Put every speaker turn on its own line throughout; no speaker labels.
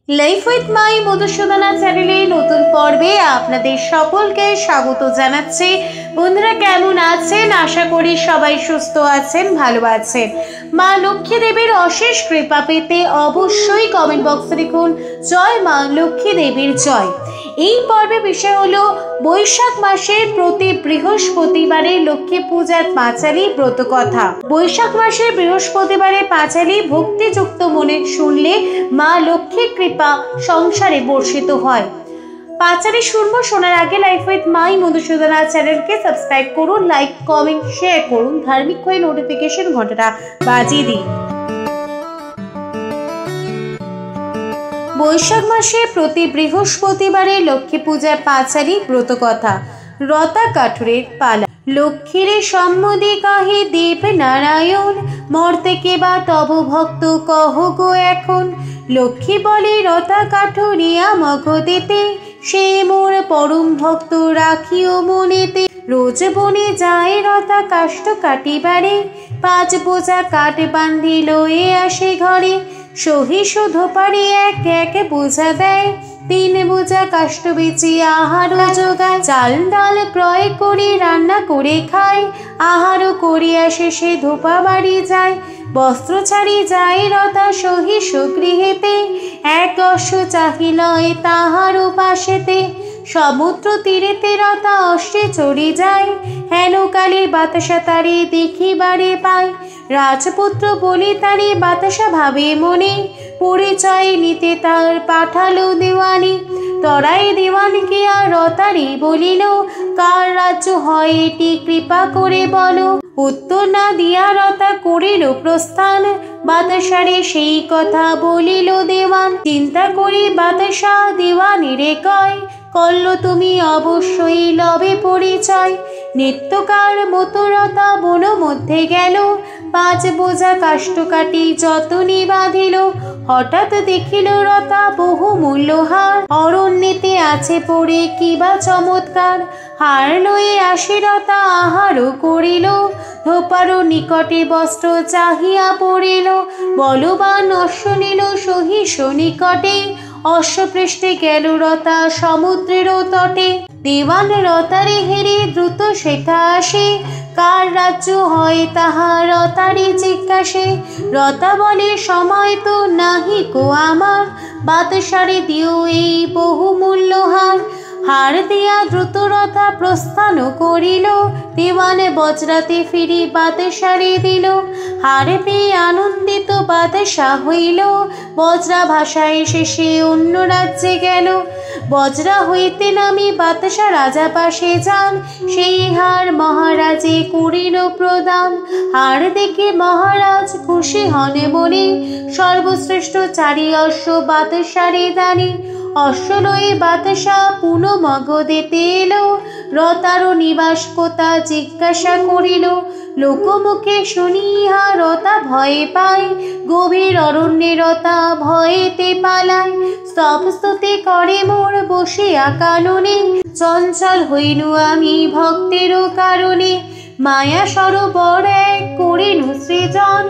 Life with my Madhusudana চ্যানেলে নতুন পর্বে আপনাদের সকলকে স্বাগত জানাচ্ছি। বন্ধুরা কেমন আছেন? আশা করি সবাই সুস্থ আছেন, ভালো আছেন। মা লক্ষ্মী দেবীর অশেষ কৃপা পেতে অবশ্যই কমেন্ট বক্সে লিখুন জয় মা লক্ষ্মী দেবীর জয়। এই পর্বে বিষয় হলো বৈশাখ মাসের প্রতি বৃহস্পতিবারে লক্ষ্মী পূজার পাঁচালী ব্রত কথা। বৈশাখ মাসের বৃহস্পতিবারে পাঁচালী ভক্তিযুক্ত মনে শুনলে মা লক্ষ্মীর কৃপা সংসারে বর্ষিত হয়। পাঁচালী শুনবো, শোনার আগে লাইফ উইথ মাই মধুসূদনা চ্যানেলকে সাবস্ক্রাইব করুন, লাইক কমেন্ট শেয়ার করুন, ধার্মিক হয়ে নোটিফিকেশন ঘন্টাটা বাজিয়ে দিন। বৈশাখ মাসে প্রতি বৃহস্পতিবারে লক্ষ্মী পূজার পাঁচালী ব্রত কথা। রতা কাঠুরের পালা। লক্ষ্মীর সম্মতি কাহে দেব নারায়ণ, মর্তে কে বা তব ভক্ত কহ গো এখন। লক্ষ্মী বলে রতা কাঠুরিয়া মগ দিতে, সে মোর পরম ভক্ত রাখিও মনেতে। রোজ বনে যায় রতা কাষ্ঠ কাটিবারে, 5 বোঝা কাঠ বান্ধি লয়ে আসে ঘরে। সহিষ্ণু ধোপারে এক এক বোঝা দেয়, 3 বোঝা কাষ্ঠ বেচে আহার জোগায়। চাল ডাল ক্রয় করে রান্না করে খায়, আহারও করিয়া শেষে ধোপা বাড়ি যায়। বস্ত্র ছাড়ি যায় রতা সহিষ্ণু গৃহেতে, এক অশ্ব চাহিল তাহার পাশেতে। সমুদ্র তীরেতে রতা অশ্বে চড়ি যায়, হেন কালে বাতাসা তারে দেখিবারে পায়। রাজপুত্র বলি তারে বাতাসা ভাবে মনে, পরিচয় নিতে তার পাঠালো দেওয়ানি। তরাই দেওয়ান গিয়া রতারি বলিল, কার রাজ্য হয় এটি কৃপা করে বলো। উত্তর না দিয়া রতা করিল প্রস্থান, বাতাসারে সেই কথা বলিল দেওয়ান। চিন্তা করি বাতাসা দেওয়ানিরে কয়, করল তুমি অবশ্যই লবে পরিচয়। নিত্যকার মতো রতা বন মধ্যে গেল, 5 বোঝা কাষ্ঠ কাটি যতনি বাঁধিল। হঠাৎ দেখিল রতা বহু মূল্য হার, অরণ্যেতে আছে পড়ে কিবা চমৎকার। হার লয়ে আসি রতা আহারও করিল, ধোপারও নিকটে বস্ত্র চাহিয়া পড়িল। বলবান অশ্ব নিল সহিষ্ণু নিকটে, অশ্বপৃষ্ঠে গেল রতা সমুদ্রেরও তটে। দেওয়ান রতারে হেরে দ্রুত সেথা আসে, কার রাজ্য হয় তাহা রতারি জিজ্ঞাসে। রতা বলে সময় তো নাহি কো আমার, বাতাসারে দিও এই বহু মূল্য হার। হার দিয়া দ্রুত রতা প্রস্থান করিল, দেওয়ান বজ্রাতে ফিরি বাতাসারে দিল। হার পেয়ে আনন্দিত বাতাসা হইল, বজ্রা ভাষায় শেষে অন্য রাজ্যে গেল। বজ্রা হইতে নামি বাতাসা রাজা পাশে যান, সেই হার মহারাজে করিল প্রদান। হার দেখে মহারাজ খুশি হনে মনে, সর্বশ্রেষ্ঠ চারি অশ্ব বাতাসারে দানে। অশ্ব লয়ে বাতাসা পুনঃ মগধেতে এলো, রতারও নিবাস কোথা জিজ্ঞাসা করিল। লোকমুখে শুনিয়া রতা ভয়ে পায়, গভীর অরণ্যে রতা ভয়েতে পালায়। স্তবস্তুতি করে মোর বসিয়া কাননে, চঞ্চল হইনু আমি ভক্তেরও কারণে। মায়া সরোবর এক করিনু সৃজন,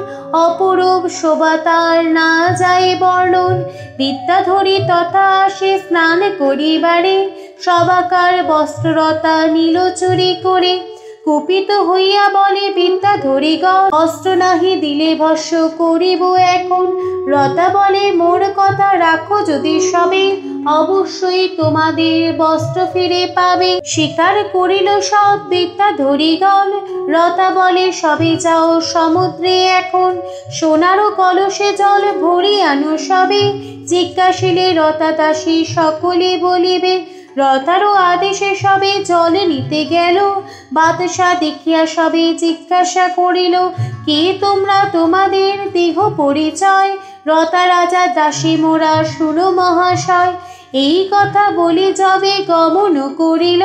অপরূপ শোভা তার না যায় বর্ণন। বিদ্যাধরী তথা সে স্নান করিবারে, সবাকার বস্ত্ররতা নীল চুরি করে। কুপিত হইয়া বলে বিদ্যাধরীগণ, অস্ত্র নাহি দিলে ভস্য করিব এখন। রতা বলে মোর কথা রাখো যদি সবে, অবশ্যই তোমাদের বস্ত্র ফিরে পাবে। স্বীকার করিল সব বিদ্যাধরীগণ, রতা বলে সবে যাও সমুদ্রে এখন। সোনারও কলসে জল ভরি আনো সবে, জিজ্ঞাসিলে রতা দাসী সকলে বলিবে। রতারও আদেশে সবে জল নিতে গেল, বাতাসা দেখিয়া সবে জিজ্ঞাসা করিল, কে তোমরা, তোমাদের দেহ পরিচয়। রতা রাজা দাসী মোরা শুনো মহাশয়। এই কথা বলে যবে গমন করিল,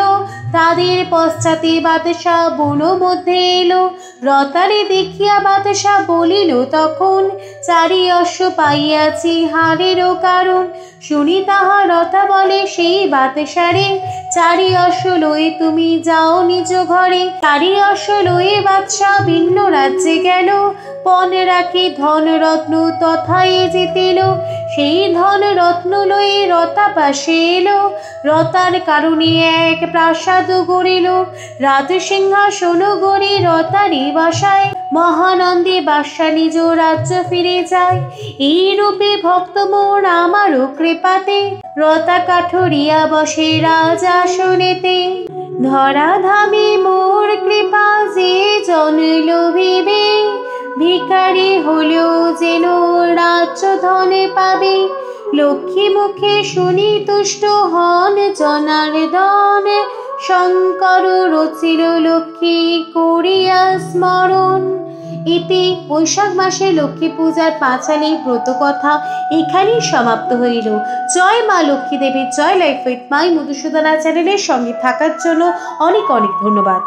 তাদের পশ্চাতে বাতাসা বন মধ্যে এলো। রতারে দেখিয়া বাতাসা বলিল তখন, চারি অশ্ব পাইয়াছি হারেরও কারণ। শুনি তাহা রতা বলে সেই বাত সারে, চারি অশ্ব লয়ে তুমি যাও নিজ ঘরে। চারি অশ্ব লয়ে বাদশা ভিন্ন রাজ্যে গেল, পণ রাখি ধন রত্ন তথায় জিতিল। সেই ধন রত্ন লয়ে রতা পাশে এলো, রতার কারণে এক প্রাসাদ গড়িল। রাজ সিংহাসন গড়ি রতারি বাসায়, মহানন্দে বাদশা নিজ রাজ্য ফিরে যায়। এই রূপে ভক্ত মোর আমারও কৃপাতে, রতা কাঠুরিয়া বসে রাজা শুনেতে। ধরা ধামে মোর কৃপা যে জন লোভিবে, ভিখারি হলেও যেন রাজ্য ধন পাবে। লক্ষ্মী মুখে শুনি তুষ্ট হন জনার্দন, শঙ্কর রচিল লক্ষ্মী করিয়া স্মরণ। ইতি বৈশাখ মাসে লক্ষ্মী পূজার পাঁচালী ব্রত কথা এখানেই সমাপ্ত হইল। জয় মা লক্ষ্মী দেবীর জয়। লাইফ উইথ মাই মধুসূদনা চ্যানেলের সঙ্গে থাকার জন্য অনেক অনেক ধন্যবাদ।